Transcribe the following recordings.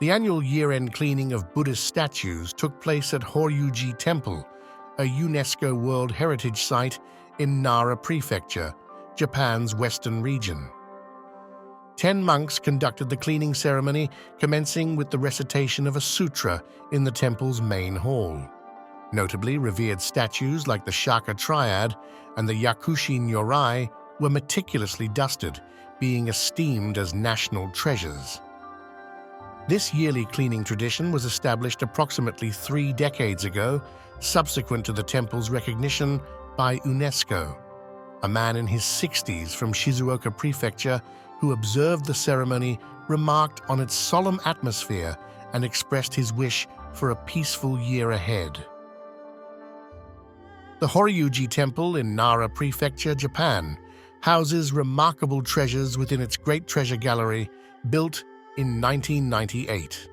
The annual year-end cleaning of Buddhist statues took place at Horyuji Temple, a UNESCO World Heritage Site in Nara Prefecture, Japan's western region. 10 monks conducted the cleaning ceremony, commencing with the recitation of a sutra in the temple's main hall. Notably, revered statues like the Shaka Triad and the Yakushi Nyorai were meticulously dusted, being esteemed as national treasures. This yearly cleaning tradition was established approximately 3 decades ago, subsequent to the temple's recognition by UNESCO. A man in his 60s from Shizuoka Prefecture who observed the ceremony remarked on its solemn atmosphere and expressed his wish for a peaceful year ahead. The Horyuji Temple in Nara Prefecture, Japan, houses remarkable treasures within its Great Treasure Gallery, built in 1998.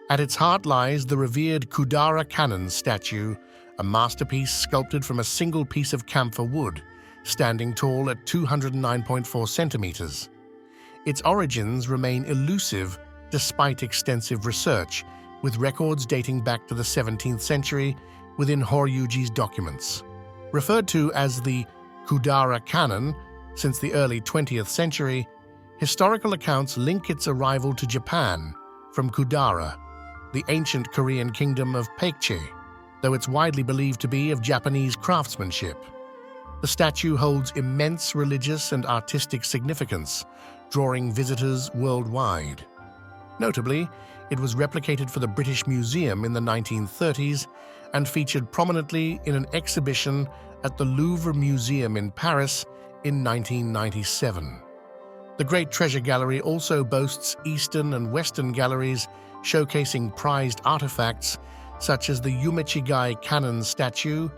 At its heart lies the revered Kudara Kannon statue, a masterpiece sculpted from a single piece of camphor wood, standing tall at 209.4 centimeters. Its origins remain elusive despite extensive research, with records dating back to the 17th century within Horyuji's documents. Referred to as the Kudara Kannon since the early 20th century, historical accounts link its arrival to Japan from Kudara, the ancient Korean kingdom of Paekche, though it's widely believed to be of Japanese craftsmanship. The statue holds immense religious and artistic significance, drawing visitors worldwide. Notably, it was replicated for the British Museum in the 1930s and featured prominently in an exhibition at the Louvre Museum in Paris in 1997. The Great Treasure Gallery also boasts Eastern and Western galleries showcasing prized artifacts such as the Yumechigai Kannon statue,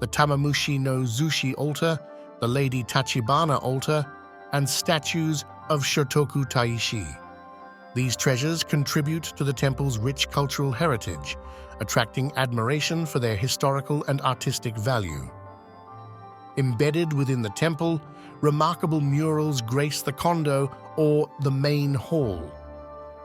the Tamamushi no Zushi altar, the Lady Tachibana altar, and statues of Shotoku Taishi. These treasures contribute to the temple's rich cultural heritage, attracting admiration for their historical and artistic value. Embedded within the temple, remarkable murals grace the kondo, or the main hall.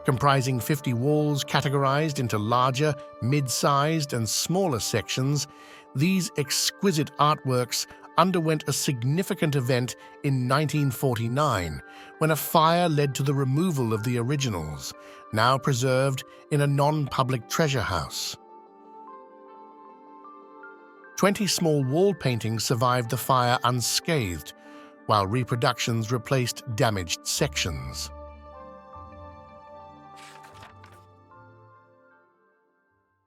Comprising 50 walls categorized into larger, mid-sized, and smaller sections, these exquisite artworks underwent a significant event in 1949 when a fire led to the removal of the originals, now preserved in a non-public treasure house. 20 small wall paintings survived the fire unscathed, while reproductions replaced damaged sections.